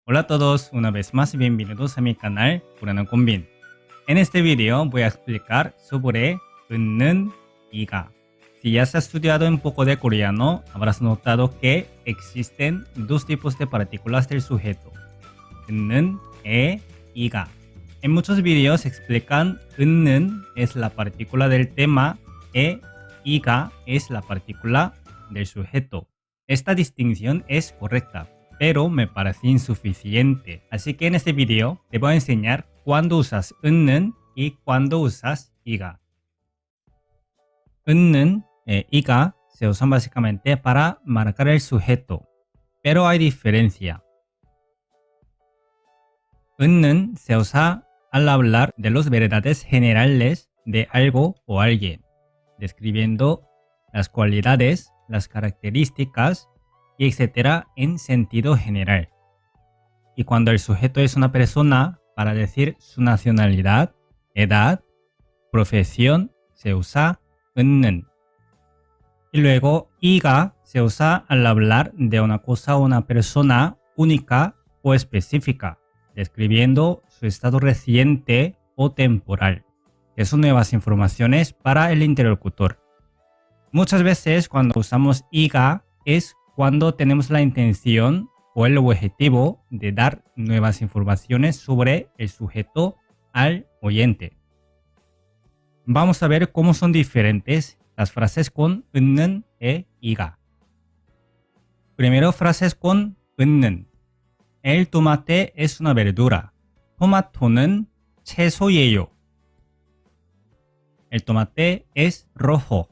Hola a todos, una vez más y bienvenidos a mi canal Coreano con Bin. En este video voy a explicar sobre 웃는 이가. Si ya has estudiado un poco de coreano, habrás notado que existen dos tipos de partículas del sujeto, 웃는 e 이가. En muchos videos explican 웃는 es la partícula del tema e 이가 es la partícula del sujeto. Esta distinción es correcta, pero me parece insuficiente. Así que en este video te voy a enseñar cuándo usas 웃는 y cuándo usas 이가. 웃는 e 이가 se usan básicamente para marcar el sujeto, pero hay diferencia. 웃는 se usa al hablar de las verdades generales de algo o alguien, describiendo las cualidades, las características y etcétera en sentido general. Y cuando el sujeto es una persona, para decir su nacionalidad, edad, profesión, se usa 웃는. Y luego 이가 se usa al hablar de una cosa o una persona única o específica, describiendo su estado reciente o temporal, que son nuevas informaciones para el interlocutor. Muchas veces cuando usamos 이가 es cuando tenemos la intención o el objetivo de dar nuevas informaciones sobre el sujeto al oyente. Vamos a ver cómo son diferentes las frases con 웃는 e 이가. Primero, frases con 웃는. El tomate es una verdura. 토마토는 채소예요. El tomate es rojo.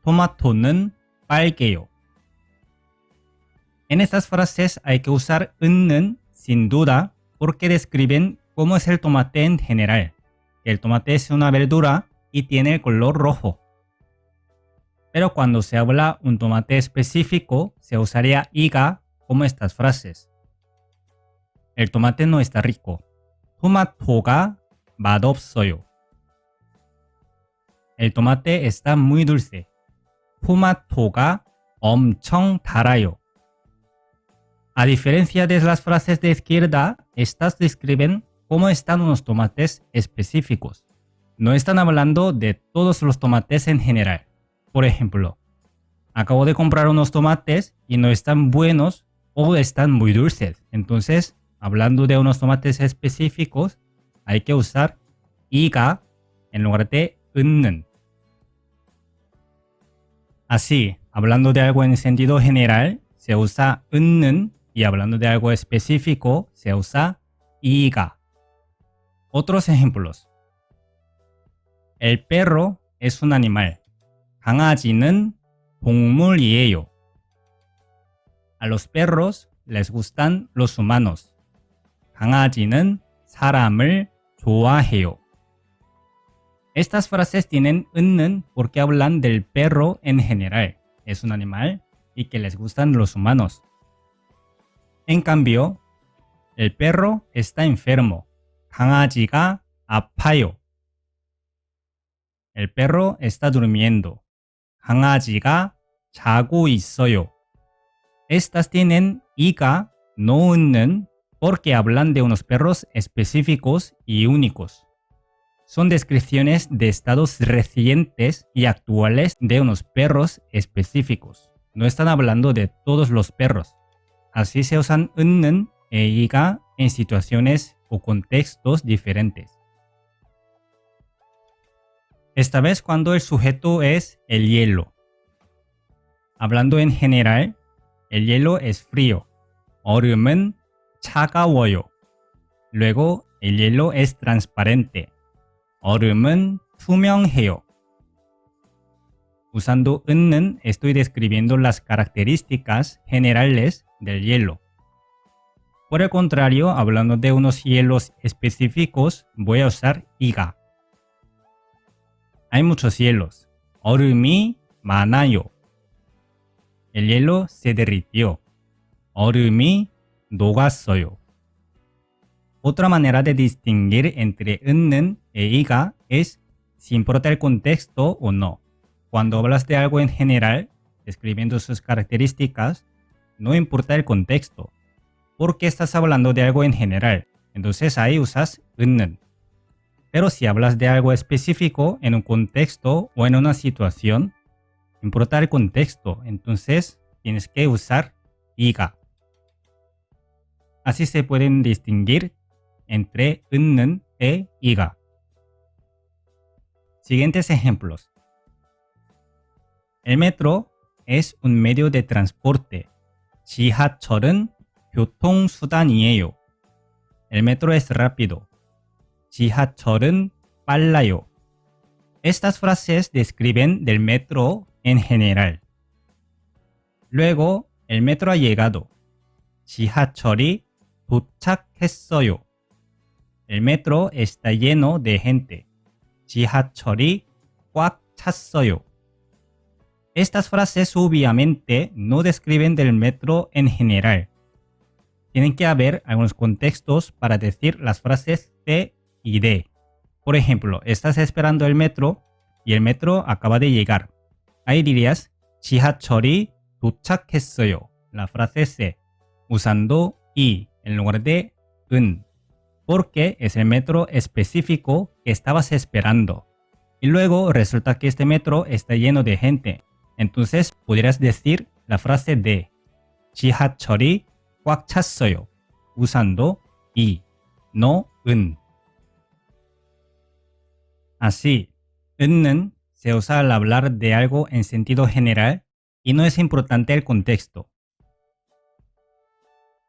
토마토는 빨개요. En estas frases hay que usar 웃는 sin duda porque describen cómo es el tomate en general. El tomate es una verdura y tiene el color rojo. Pero cuando se habla un tomate específico, se usaría 이가 como estas frases. El tomate no está rico. 토마토가 맛없어요. El tomate está muy dulce. 토마토가 엄청 달아요. A diferencia de las frases de izquierda, estas describen cómo están unos tomates específicos. No están hablando de todos los tomates en general. Por ejemplo, acabo de comprar unos tomates y no están buenos o están muy dulces. Entonces, hablando de unos tomates específicos, hay que usar 이가 en lugar de 웃는. Así, hablando de algo en sentido general, se usa 웃는. Y hablando de algo específico, se usa 이가. Otros ejemplos. El perro es un animal. 강아지는 동물이에요. A los perros les gustan los humanos. 강아지는 사람을 좋아해요. Estas frases tienen 웃는 porque hablan del perro en general. Es un animal y que les gustan los humanos. En cambio, el perro está enfermo. 강아지가 아파요. El perro está durmiendo. 강아지가 자고 있어요. Estas tienen 이가, no 웃는, porque hablan de unos perros específicos y únicos. Son descripciones de estados recientes y actuales de unos perros específicos. No están hablando de todos los perros. Así se usan 웃는 e 이가 en situaciones o contextos diferentes. Esta vez cuando el sujeto es el hielo. Hablando en general, el hielo es frío. 얼음은 차가워요. Luego, el hielo es transparente. 얼음은 투명해요. Usando 웃는 estoy describiendo las características generales del hielo. Por el contrario, hablando de unos hielos específicos, voy a usar 이가. Hay muchos hielos. 얼음이 많아요. El hielo se derritió. 얼음이 녹았어요. Otra manera de distinguir entre 웃는 e 이가 es si importa el contexto o no. Cuando hablas de algo en general, describiendo sus características, no importa el contexto. porque estás hablando de algo en general. Entonces ahí usas 은는. Pero si hablas de algo específico en un contexto o en una situación, importa el contexto. Entonces tienes que usar 이가. Así se pueden distinguir entre 은는 e 이가. Siguientes ejemplos. El metro es un medio de transporte. 지하철은 교통수단이에요. El metro es rápido. 지하철은 빨라요. Estas frases describen del metro en general. Luego, el metro ha llegado. 지하철이 도착했어요. El metro está lleno de gente. 지하철이 꽉 찼어요. Estas frases obviamente no describen del metro en general. Tienen que haber algunos contextos para decir las frases de y de. Por ejemplo, estás esperando el metro y el metro acaba de llegar. Ahí dirías 지하철이 도착했어요. La frase se, usando y en lugar de 은, porque es el metro específico que estabas esperando. Y luego resulta que este metro está lleno de gente. Entonces podrías decir la frase de 지하철이 꽉 찼어요. Usando y, no 은. Así, 은는 se usa al hablar de algo en sentido general y no es importante el contexto.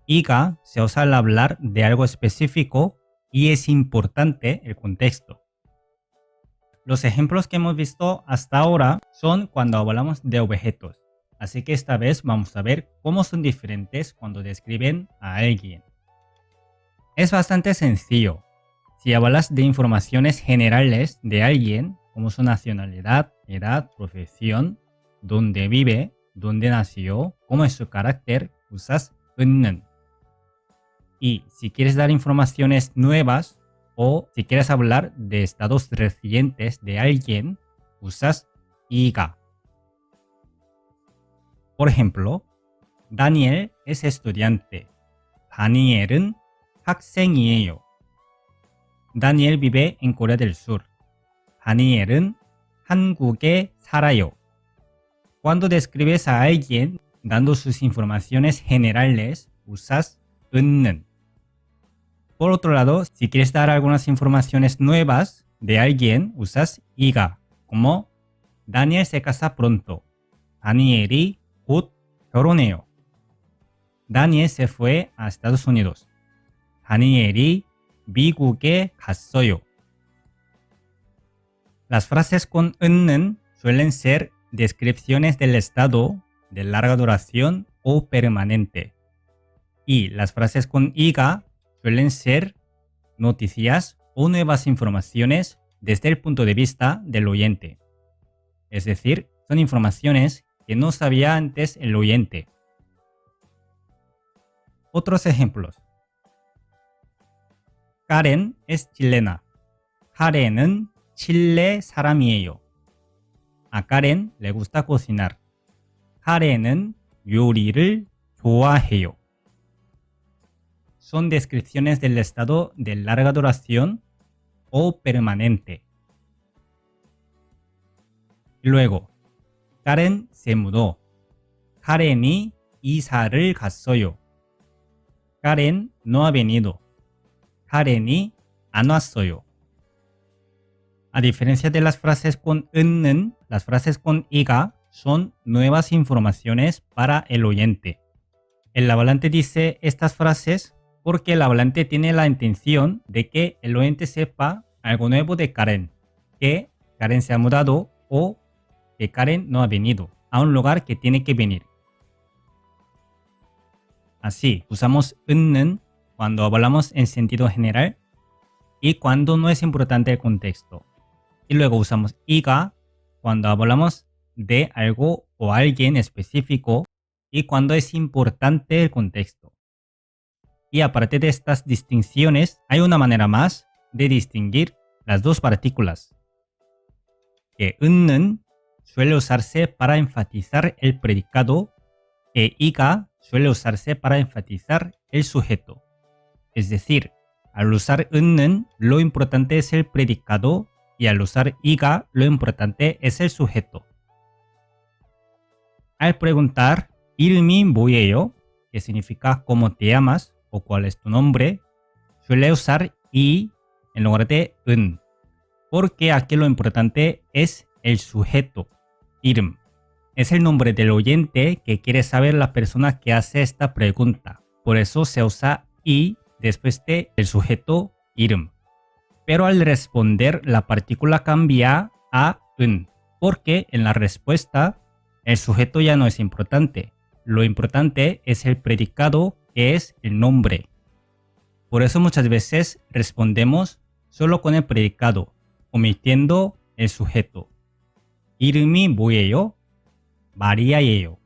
이가 se usa al hablar de algo específico y es importante el contexto. Los ejemplos que hemos visto hasta ahora son cuando hablamos de objetos, así que esta vez vamos a ver cómo son diferentes cuando describen a alguien. Es bastante sencillo. Si hablas de informaciones generales de alguien, como su nacionalidad, edad, profesión, dónde vive, dónde nació, cómo es su carácter, usas 은는. Y si quieres dar informaciones nuevas o si quieres hablar de estados recientes de alguien, usas 이가. Por ejemplo, Daniel es estudiante. 다니엘은 학생이에요. Daniel vive en Corea del Sur. 다니엘은 한국에 살아요. Cuando describes a alguien dando sus informaciones generales, usas 은는. Por otro lado, si quieres dar algunas informaciones nuevas de alguien, usas 이가, como Daniel se casa pronto. 다니엘이 곧 결혼해요. Daniel se fue a Estados Unidos. 다니엘이 미국에 갔어요. Las frases con 은는 suelen ser descripciones del estado de larga duración o permanente. Y las frases con 이가 suelen ser noticias o nuevas informaciones desde el punto de vista del oyente. Es decir, son informaciones que no sabía antes el oyente. Otros ejemplos. Karen es chilena. 카렌은 칠레 사람이에요. A Karen le gusta cocinar. 카렌은 요리를 좋아해요. Son descripciones del estado de larga duración o permanente. Luego, Karen se mudó. 카렌이 이사를 갔어요. Karen no ha venido. 카렌이 안 왔어요. A diferencia de las frases con 은는, las frases con 이가 son nuevas informaciones para el oyente. El hablante dice estas frases porque el hablante tiene la intención de que el oyente sepa algo nuevo de Karen, que Karen se ha mudado o que Karen no ha venido a un lugar que tiene que venir. Así, usamos 은는 cuando hablamos en sentido general y cuando no es importante el contexto. Y luego usamos 이가 cuando hablamos de algo o alguien específico y cuando es importante el contexto. Y aparte de estas distinciones, hay una manera más de distinguir las dos partículas. Que 은는 suele usarse para enfatizar el predicado que i가 suele usarse para enfatizar el sujeto. Es decir, al usar 은는 lo importante es el predicado y al usar i가 lo importante es el sujeto. Al preguntar 이름이 뭐예요? Que significa cómo te llamas o cuál es tu nombre, suele usar i en lugar de 은, porque aquí lo importante es el sujeto, 이름. Es el nombre del oyente que quiere saber la persona que hace esta pregunta. Por eso se usa i después de el sujeto 이름. Pero al responder la partícula cambia a 은, porque en la respuesta el sujeto ya no es importante. Lo importante es el predicado, que es el nombre. Por eso muchas veces respondemos solo con el predicado, omitiendo el sujeto. 이름이 뭐예요? 마리아예요.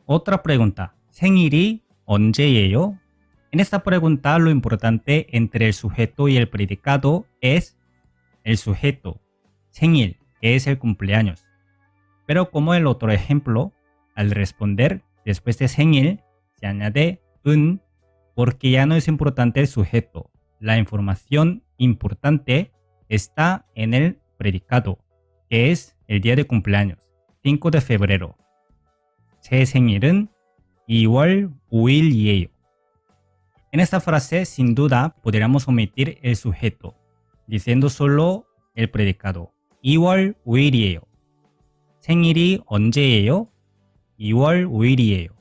Otra pregunta. 생일이 언제예요? En esta pregunta lo importante entre el sujeto y el predicado es el sujeto, 생일, que es el cumpleaños. Pero como el otro ejemplo, al responder después de 생일 se añade 은 porque ya no es importante el sujeto. La información importante está en el predicado, que es el día de cumpleaños, 5 de febrero. 제 생일은 2월 5일이에요. En esta frase, sin duda, podríamos omitir el sujeto, diciendo solo el predicado. 2월 5일이에요. 생일이 언제예요? 2월 5일이에요.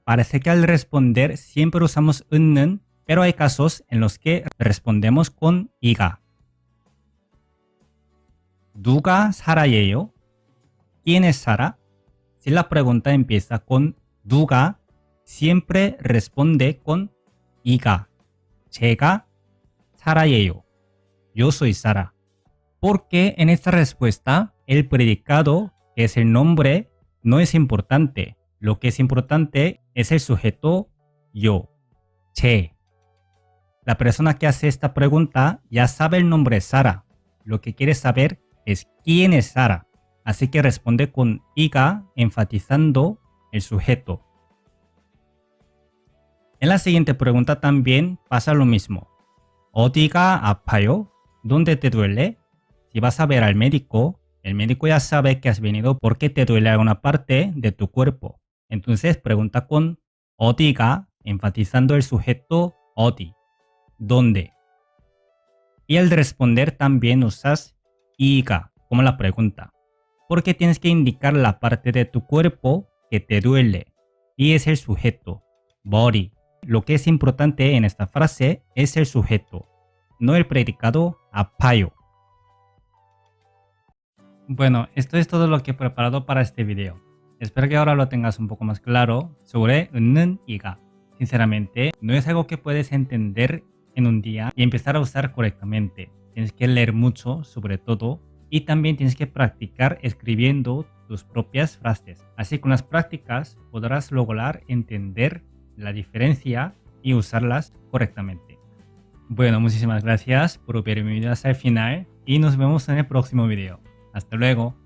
Parece que al responder siempre usamos 은는, pero hay casos en los que respondemos con 이가. 누가 사라예요? ¿Quién es Sara? Si la pregunta empieza con 누가, siempre responde con 이가. 제가 사라예요. Yo soy Sara. Porque en esta respuesta el predicado, que es el nombre, no es importante. Lo que es importante es el sujeto yo, 제. La persona que hace esta pregunta ya sabe el nombre Sara. Lo que quiere saber es quién es Sara. Así que responde con 이가, enfatizando el sujeto. En la siguiente pregunta también pasa lo mismo. 어디가 아파요? ¿Dónde te duele? Si vas a ver al médico, el médico ya sabe que has venido porque te duele alguna parte de tu cuerpo. Entonces pregunta con 어디가, enfatizando el sujeto 어디, ¿dónde? Y al responder también usas 이가, como la pregunta, porque tienes que indicar la parte de tu cuerpo que te duele, y es el sujeto, 머리. Lo que es importante en esta frase es el sujeto, no el predicado 아파요. Bueno, esto es todo lo que he preparado para este video. Espero que ahora lo tengas un poco más claro sobre 은는 이가. Sinceramente, no es algo que puedes entender en un día y empezar a usar correctamente. Tienes que leer mucho sobre todo y también tienes que practicar escribiendo tus propias frases. Así con las prácticas podrás lograr entender la diferencia y usarlas correctamente. Bueno, muchísimas gracias por ver mi video hasta el final y nos vemos en el próximo video. Hasta luego.